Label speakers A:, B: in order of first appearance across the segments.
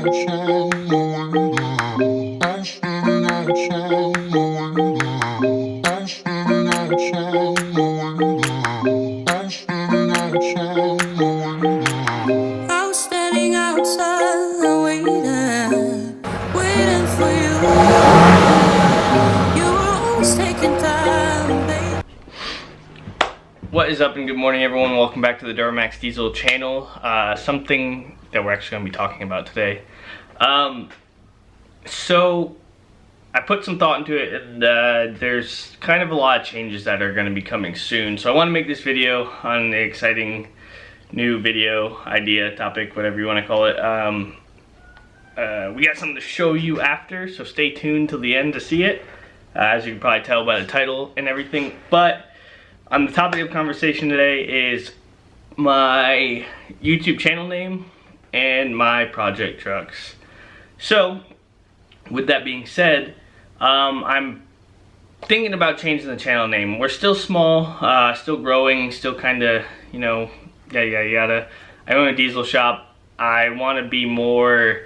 A: standing outside waiting for you. You were always taking time, babe.
B: What is up, and good morning everyone. Welcome back to the Duramax Diesel channel. Something that we're actually going to be talking about today. So I put some thought into it, and there's kind of a lot of changes that are going to be coming soon. So I want to make this video on the exciting new video idea, topic, whatever you want to call it. We got something to show you after, so stay tuned till the end to see it, as you can probably tell by the title and everything. But on the topic of conversation today is my YouTube channel name and my project trucks. So with that being said, I'm thinking about changing the channel name. We're still small, still growing, still kind of, you know, yada yada. I own a diesel shop. I want to be more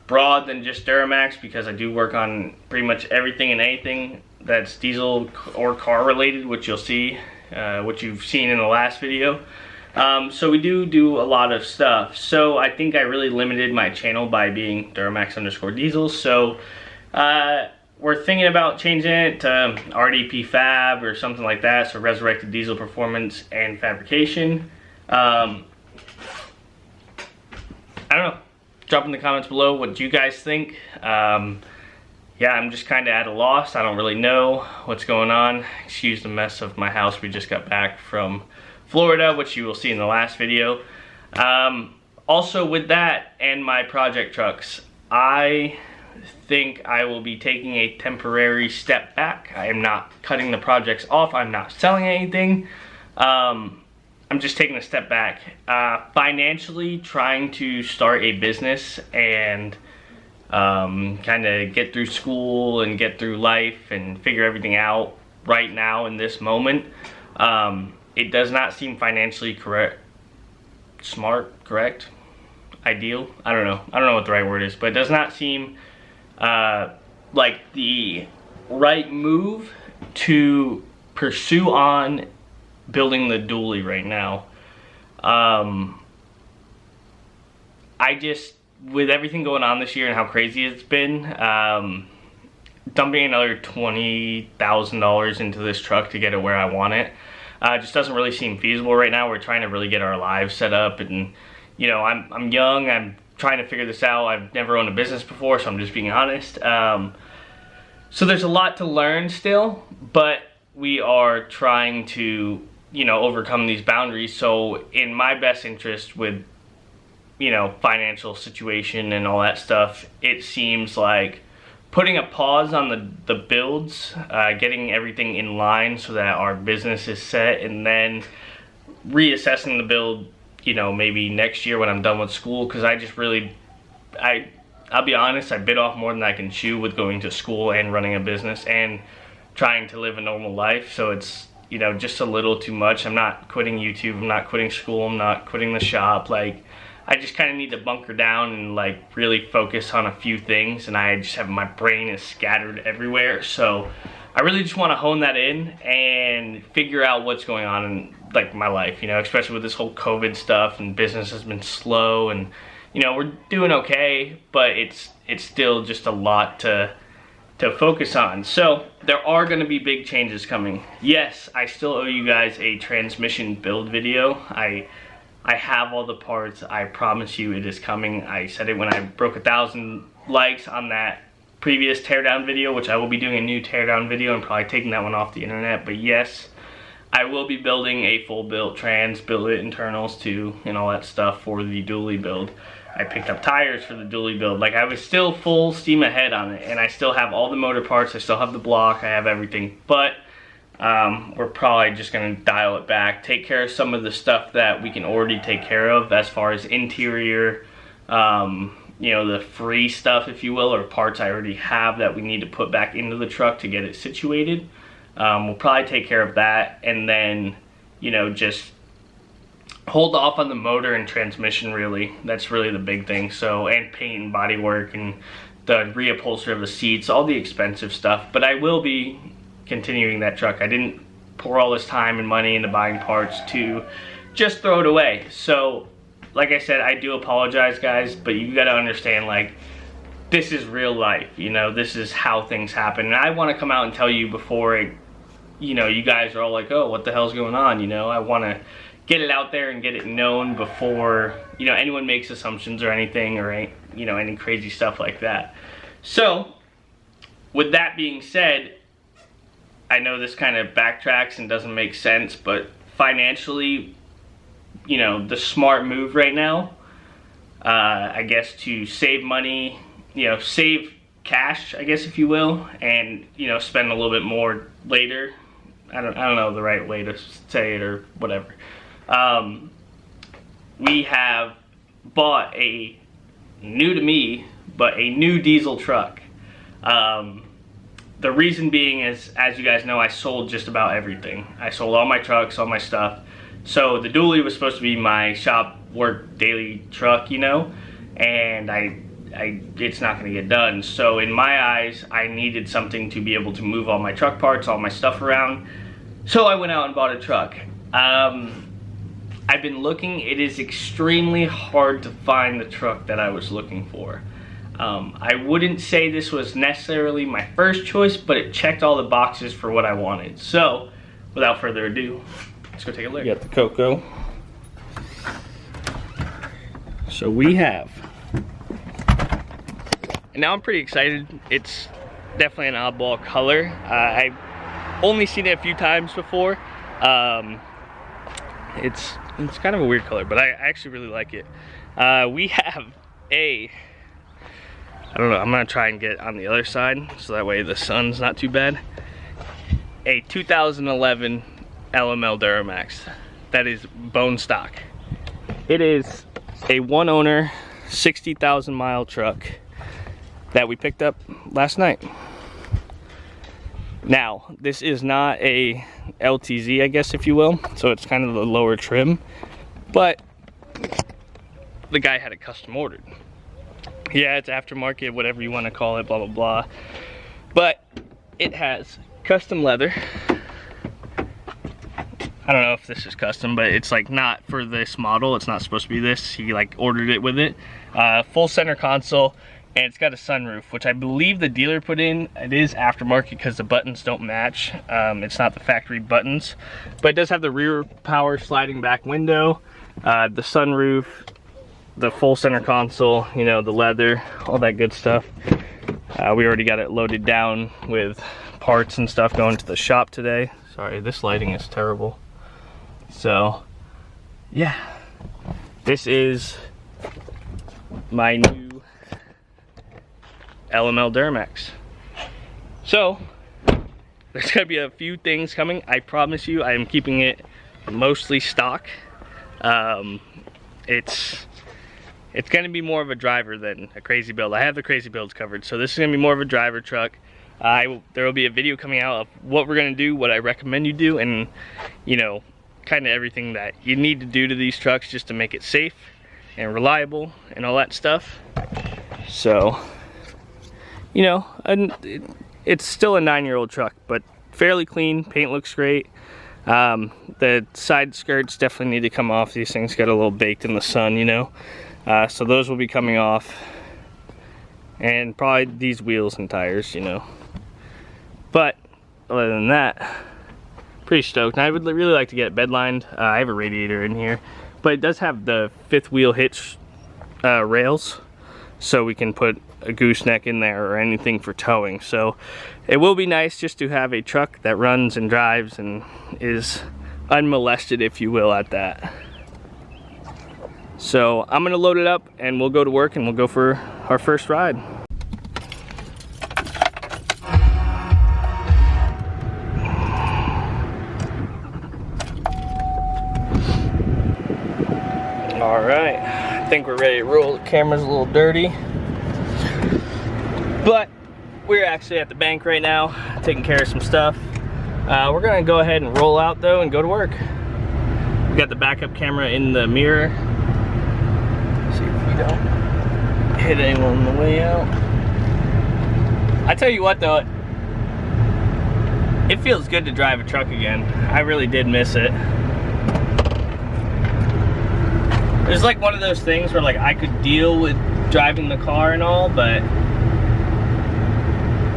B: broad than just Duramax, because I do work on pretty much everything and anything that's diesel or car related, which you'll see, which you've seen in the last video. So we do a lot of stuff. So I think I really limited my channel by being Duramax_diesel. So we're thinking about changing it to RDP Fab or something like that. So Resurrected Diesel Performance and Fabrication. I don't know. Drop in the comments below what you guys think. Yeah, I'm just kind of at a loss. I don't really know what's going on. Excuse the mess of my house. We just got back from Florida, which you will see in the last video. Also with that and my project trucks, I think I will be taking a temporary step back. I am not cutting the projects off. I'm not selling anything. I'm just taking a step back. Financially trying to start a business and kind of get through school and get through life and figure everything out right now in this moment. It does not seem financially correct, ideal. I don't know what the right word is, but it does not seem like the right move to pursue on building the dually right now. I just, with everything going on this year and how crazy it's been, dumping another $20,000 into this truck to get it where I want it just doesn't really seem feasible right now. We're trying to really get our lives set up, and you know, I'm young, I'm trying to figure this out. I've never owned a business before, so I'm just being honest. So there's a lot to learn still, but we are trying to, you know, overcome these boundaries. So in my best interest with, you know, financial situation and all that stuff, it seems like putting a pause on the builds, getting everything in line so that our business is set, and then reassessing the build, you know, maybe next year when I'm done with school. Because I just really, I'll be honest, I bit off more than I can chew with going to school and running a business and trying to live a normal life. So it's, you know, just a little too much. I'm not quitting YouTube, I'm not quitting school, I'm not quitting the shop. Like, I just kind of need to bunker down and like really focus on a few things, and I just have, my brain is scattered everywhere. So I really just want to hone that in and figure out what's going on in like my life, you know, especially with this whole COVID stuff, and business has been slow, and you know, we're doing okay, but it's still just a lot to focus on. So there are going to be big changes coming. Yes, I still owe you guys a transmission build video. I have all the parts. I promise you it is coming. I said it when I broke 1,000 likes on that previous teardown video, which I will be doing a new teardown video and probably taking that one off the internet. But yes, I will be building a full built trans, billet internals too, and all that stuff for the dually build. I picked up tires for the dually build. Like, I was still full steam ahead on it, and I still have all the motor parts, I still have the block, I have everything. But we're probably just gonna dial it back, take care of some of the stuff that we can already take care of as far as interior, you know, the free stuff, if you will, or parts I already have that we need to put back into the truck to get it situated. We'll probably take care of that, and then, you know, just hold off on the motor and transmission, really. That's really the big thing. So, and paint and body work and the reupholstery of the seats, all the expensive stuff. But I will be continuing that truck. I didn't pour all this time and money into buying parts to just throw it away. So, like I said, I do apologize, guys, but you gotta understand, like, this is real life, you know, this is how things happen. And I wanna come out and tell you before it, you know, you guys are all like, oh, what the hell's going on, you know? I wanna get it out there and get it known before, you know, anyone makes assumptions or anything, or, you know, any crazy stuff like that. So, with that being said, I know this kind of backtracks and doesn't make sense, but financially, you know, the smart move right now, I guess, to save money, you know, save cash, I guess, if you will, and, you know, spend a little bit more later. I don't know the right way to say it or whatever. We have bought a, new to me, but a new diesel truck. The reason being is, as you guys know, I sold just about everything. I sold all my trucks, all my stuff. So the dually was supposed to be my shop work daily truck, you know, and it's not gonna get done. So in my eyes, I needed something to be able to move all my truck parts, all my stuff around. So I went out and bought a truck. I've been looking. It is extremely hard to find the truck that I was looking for. I wouldn't say this was necessarily my first choice, but it checked all the boxes for what I wanted. So, without further ado, let's go take a look. We got the Coco. So we have, and now I'm pretty excited. It's definitely an oddball color. I've only seen it a few times before. It's kind of a weird color, but I actually really like it. We have a, I don't know, I'm gonna try and get on the other side so that way the sun's not too bad. A 2011 LML Duramax that is bone stock. It is a one owner, 60,000 mile truck that we picked up last night. Now, this is not a LTZ, I guess, if you will, so it's kind of the lower trim, but the guy had it custom ordered. Yeah, it's aftermarket, whatever you want to call it, blah, blah, blah. But it has custom leather. I don't know if this is custom, but it's like not for this model. It's not supposed to be this. He like ordered it with it. Full center console, and it's got a sunroof, which I believe the dealer put in. It is aftermarket because the buttons don't match. It's not the factory buttons, but it does have the rear power sliding back window, the sunroof, the full center console, you know, the leather, all that good stuff. We already got it loaded down with parts and stuff going to the shop today. Sorry, this lighting is terrible. So, yeah, this is my new LML Duramax. So, there's gonna be a few things coming. I promise you, I am keeping it mostly stock. It's gonna be more of a driver than a crazy build. I have the crazy builds covered, so this is gonna be more of a driver truck. There will be a video coming out of what we're gonna do, what I recommend you do, and you know, kind of everything that you need to do to these trucks just to make it safe and reliable and all that stuff. So, you know, it's still a 9-year-old truck, but fairly clean. Paint looks great. The side skirts definitely need to come off. These things got a little baked in the sun, you know. So those will be coming off, and probably these wheels and tires, you know. But other than that, pretty stoked. And I would really like to get it bed lined. I have a radiator in here, but it does have the 5th wheel hitch rails, so we can put a gooseneck in there or anything for towing. So it will be nice just to have a truck that runs and drives and is unmolested, if you will, at that. So I'm gonna load it up and we'll go to work and we'll go for our first ride. All right, I think we're ready to roll. The camera's a little dirty, but we're actually at the bank right now, taking care of some stuff. We're gonna go ahead and roll out though and go to work. We got the backup camera in the mirror. See if we don't hit anyone on the way out. I tell you what though, it feels good to drive a truck again. I really did miss it. It's like one of those things where like I could deal with driving the car and all, but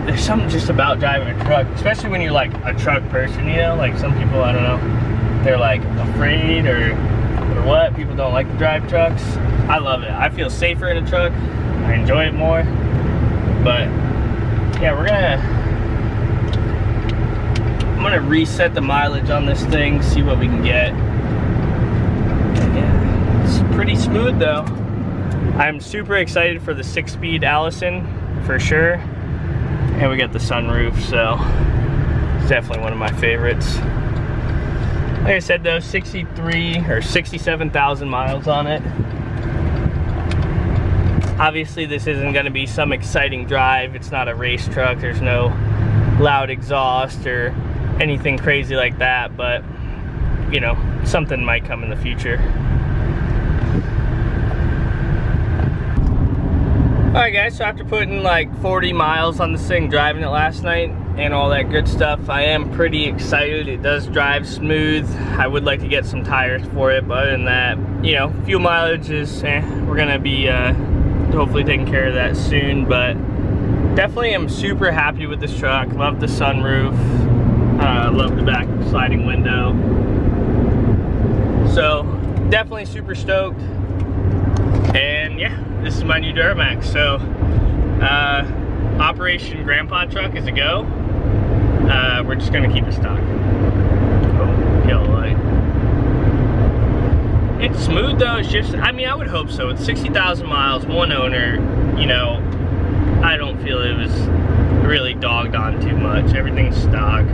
B: there's something just about driving a truck, especially when you're like a truck person, you know? Like some people, I don't know, they're like afraid or what, people don't like to drive trucks. I love it. I feel safer in a truck. I enjoy it more. But yeah, I'm gonna reset the mileage on this thing, see what we can get. And yeah, it's pretty smooth though. I'm super excited for the 6-speed Allison for sure. And we got the sunroof, so it's definitely one of my favorites. Like I said though, 63 or 67,000 miles on it. Obviously this isn't gonna be some exciting drive. It's not a race truck. There's no loud exhaust or anything crazy like that, but you know, something might come in the future. Alright guys, so after putting like 40 miles on this thing, driving it last night and all that good stuff, I am pretty excited. It does drive smooth. I would like to get some tires for it, but other than that, you know, fuel mileage is, we're gonna be hopefully taking care of that soon, but definitely am super happy with this truck. Love the sunroof, love the back sliding window. So definitely super stoked. And yeah, this is my new Duramax. So Operation Grandpa Truck is a go. We're just gonna keep it stock. Oh, yellow light. It's smooth though. It's just, I mean, I would hope so. It's 60,000 miles, one owner. You know, I don't feel it was really dogged on too much. Everything's stock.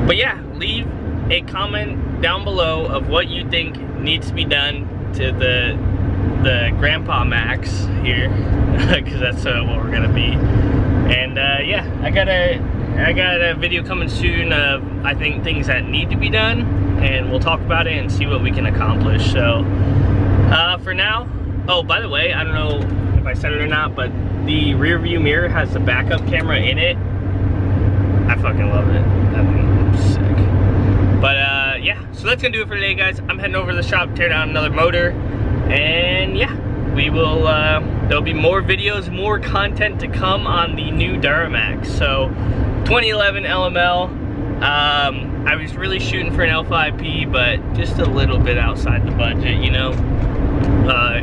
B: But yeah, leave a comment down below of what you think needs to be done to the Grandpa Max here, because that's what we're gonna be. And yeah, I got a video coming soon of I think things that need to be done, and we'll talk about it and see what we can accomplish. So for now, oh by the way, I don't know if I said it or not, but the rear view mirror has the backup camera in it. I fucking love it. I'm sick. But yeah, so that's gonna do it for today, guys. I'm heading over to the shop, tear down another motor, and yeah, we will, there'll be more videos, more content to come on the new Duramax. So 2011 LML, I was really shooting for an L5P, but just a little bit outside the budget, you know,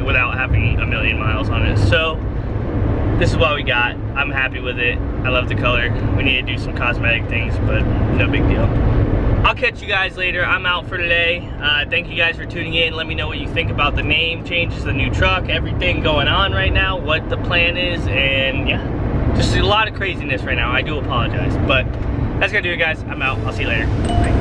B: without having a million miles on it. So this is what we got. I'm happy with it. I love the color. We need to do some cosmetic things, but no big deal. I'll catch you guys later. I'm out for today. Thank you guys for tuning in. Let me know what you think about the name changes, the new truck, everything going on right now, what the plan is, and yeah, just a lot of craziness right now. I do apologize, but that's gonna do it, guys. I'm out. I'll see you later. Bye.